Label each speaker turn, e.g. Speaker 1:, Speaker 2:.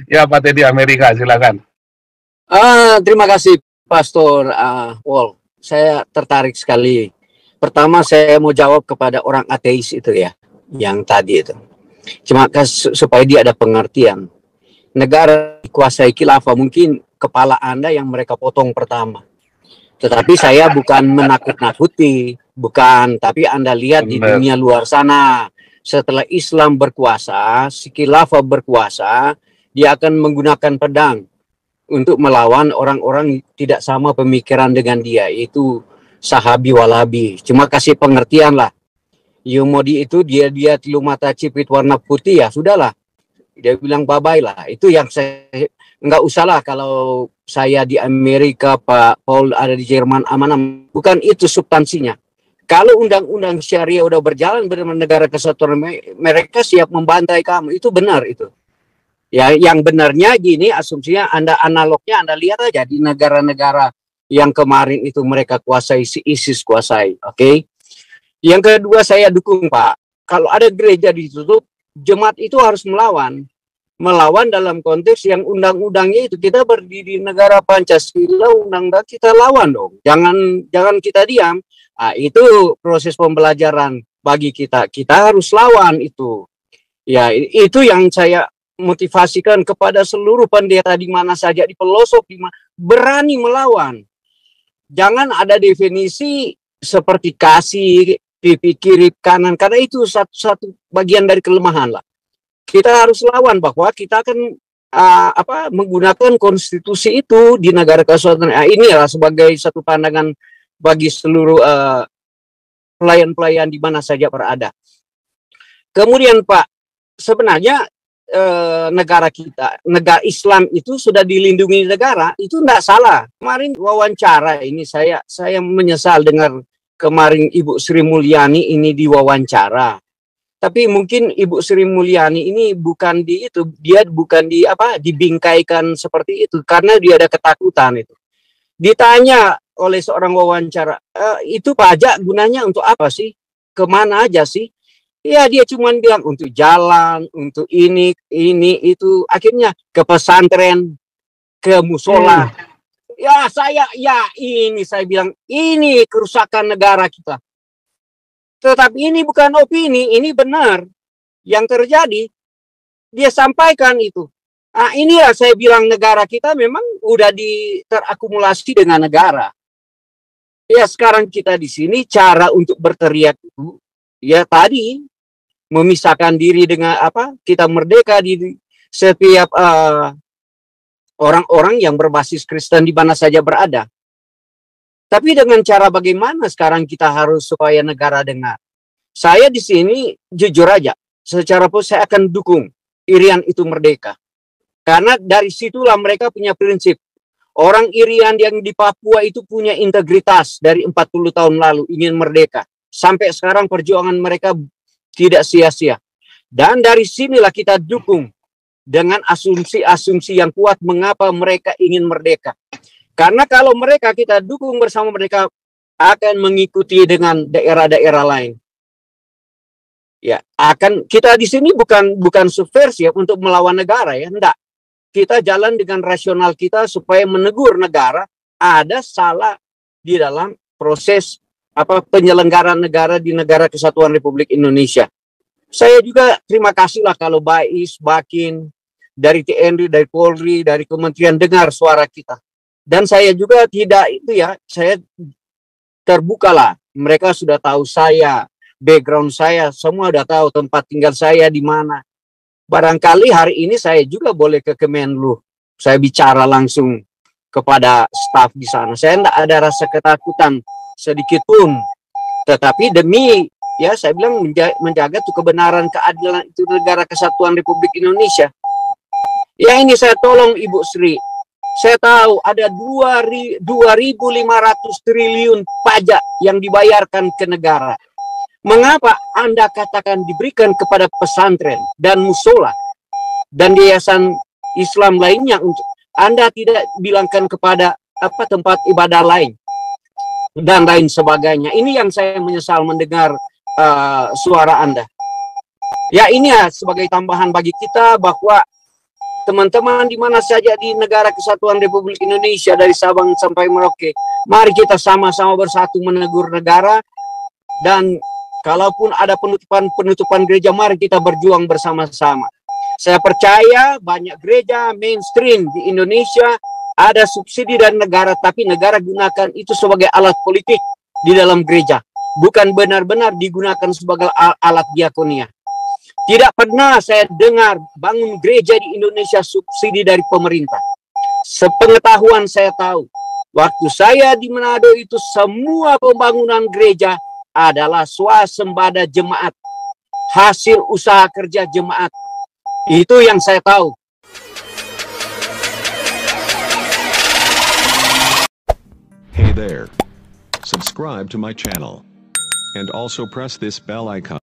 Speaker 1: Ya, Pak Teddy Amerika, silakan.
Speaker 2: Terima kasih, Pastor Wall. Saya tertarik sekali. Pertama, saya mau jawab kepada orang ateis itu ya, yang tadi itu. Cuma supaya dia ada pengertian. Negara dikuasai khilafah, mungkin kepala Anda yang mereka potong pertama. Tetapi saya bukan menakut-nakuti, bukan. Tapi Anda lihat di dunia luar sana, setelah Islam berkuasa, si khilafah berkuasa, dia akan menggunakan pedang untuk melawan orang-orang tidak sama pemikiran dengan dia, itu sahabi walabi. Cuma kasih pengertian lah. Yumodi itu dia tilu mata cipit warna putih, ya sudahlah. Dia bilang bye-bye lah. Itu yang saya nggak usah lah kalau saya di Amerika, Pak Paul ada di Jerman, aman-aman. Bukan itu substansinya. Kalau undang-undang syariah udah berjalan benar negara kesatuan, mereka siap membantai kamu. Itu benar itu. Ya, yang benarnya gini, asumsinya analognya Anda lihat aja di negara-negara yang kemarin itu mereka kuasai, si ISIS kuasai, oke? Yang kedua saya dukung, Pak. Kalau ada gereja ditutup, jemaat itu harus melawan dalam konteks yang undang-undangnya itu. Kita berdiri negara Pancasila, undang-undang kita lawan dong. Jangan kita diam. Itu proses pembelajaran bagi kita. Kita harus lawan itu. Ya, itu yang saya motivasikan kepada seluruh pendeta di mana saja, di pelosok, berani melawan. Jangan ada definisi seperti kasih, pipi kiri kanan, karena itu satu bagian dari kelemahan lah. Kita harus lawan bahwa kita akan menggunakan konstitusi itu di negara kesatuan. Inilah sebagai satu pandangan bagi seluruh pelayan-pelayan di mana saja berada. Kemudian Pak, sebenarnya negara kita, negara Islam itu sudah dilindungi negara, itu tidak salah. Kemarin wawancara ini saya menyesal dengar kemarin Ibu Sri Mulyani ini diwawancara. Tapi mungkin Ibu Sri Mulyani ini bukan dia bukan dibingkaikan seperti itu karena dia ada ketakutan itu. Ditanya oleh seorang wawancara, itu pajak gunanya untuk apa sih? Kemana aja sih? Ya dia cuma bilang untuk jalan, untuk ini, itu. Akhirnya ke pesantren, ke musola. Saya bilang, ini kerusakan negara kita. Tetapi ini bukan opini, ini benar. Yang terjadi, dia sampaikan itu. Inilah saya bilang negara kita memang udah terakumulasi dengan negara. Ya sekarang kita di sini, cara untuk berteriak itu, ya tadi, memisahkan diri dengan kita merdeka di setiap orang-orang yang berbasis Kristen di mana saja berada. Tapi dengan cara bagaimana sekarang kita harus supaya negara dengar. Saya di sini jujur aja, secara saya akan dukung Irian itu merdeka. Karena dari situlah mereka punya prinsip. Orang Irian yang di Papua itu punya integritas dari 40 tahun lalu ingin merdeka. Sampai sekarang perjuangan mereka tidak sia-sia. Dan dari sinilah kita dukung dengan asumsi-asumsi yang kuat mengapa mereka ingin merdeka. Karena kalau mereka kita dukung bersama mereka akan mengikuti dengan daerah-daerah lain. Ya, kita di sini bukan subversif untuk melawan negara ya, enggak. Kita jalan dengan rasional kita supaya menegur negara ada salah di dalam proses penyelenggaraan negara di negara Kesatuan Republik Indonesia. Saya juga terima kasih lah kalau Bais, Bakin, dari TNI, dari Polri, dari Kementerian dengar suara kita. Dan saya juga saya terbuka lah. Mereka sudah tahu saya, background saya, semua sudah tahu tempat tinggal saya di mana. Barangkali hari ini saya juga boleh ke Kemenlu. Saya bicara langsung kepada staf di sana. Saya tidak ada rasa ketakutan sedikit pun, tetapi demi saya bilang menjaga tuh kebenaran, keadilan itu negara Kesatuan Republik Indonesia. Ya ini saya tolong Ibu Sri. Saya tahu ada 2.500 triliun pajak yang dibayarkan ke negara. Mengapa Anda katakan diberikan kepada pesantren dan musola dan yayasan Islam lainnya untuk Anda tidak bilangkan kepada tempat ibadah lain dan lain sebagainya? Ini yang saya menyesal mendengar suara Anda. Ya ini ya sebagai tambahan bagi kita bahwa teman-teman di mana saja di negara Kesatuan Republik Indonesia dari Sabang sampai Merauke, mari kita sama-sama bersatu menegur negara, dan kalaupun ada penutupan gereja, mari kita berjuang bersama-sama. Saya percaya banyak gereja mainstream di Indonesia ada subsidi dari negara, tapi negara gunakan itu sebagai alat politik di dalam gereja, bukan benar-benar digunakan sebagai alat diakonia. Tidak pernah saya dengar bangun gereja di Indonesia subsidi dari pemerintah. Sepengetahuan saya tahu, waktu saya di Manado itu semua pembangunan gereja adalah swasembada jemaat, hasil usaha kerja jemaat. Itu yang saya tahu.
Speaker 3: Hey there. Subscribe to my channel. And also press this bell icon.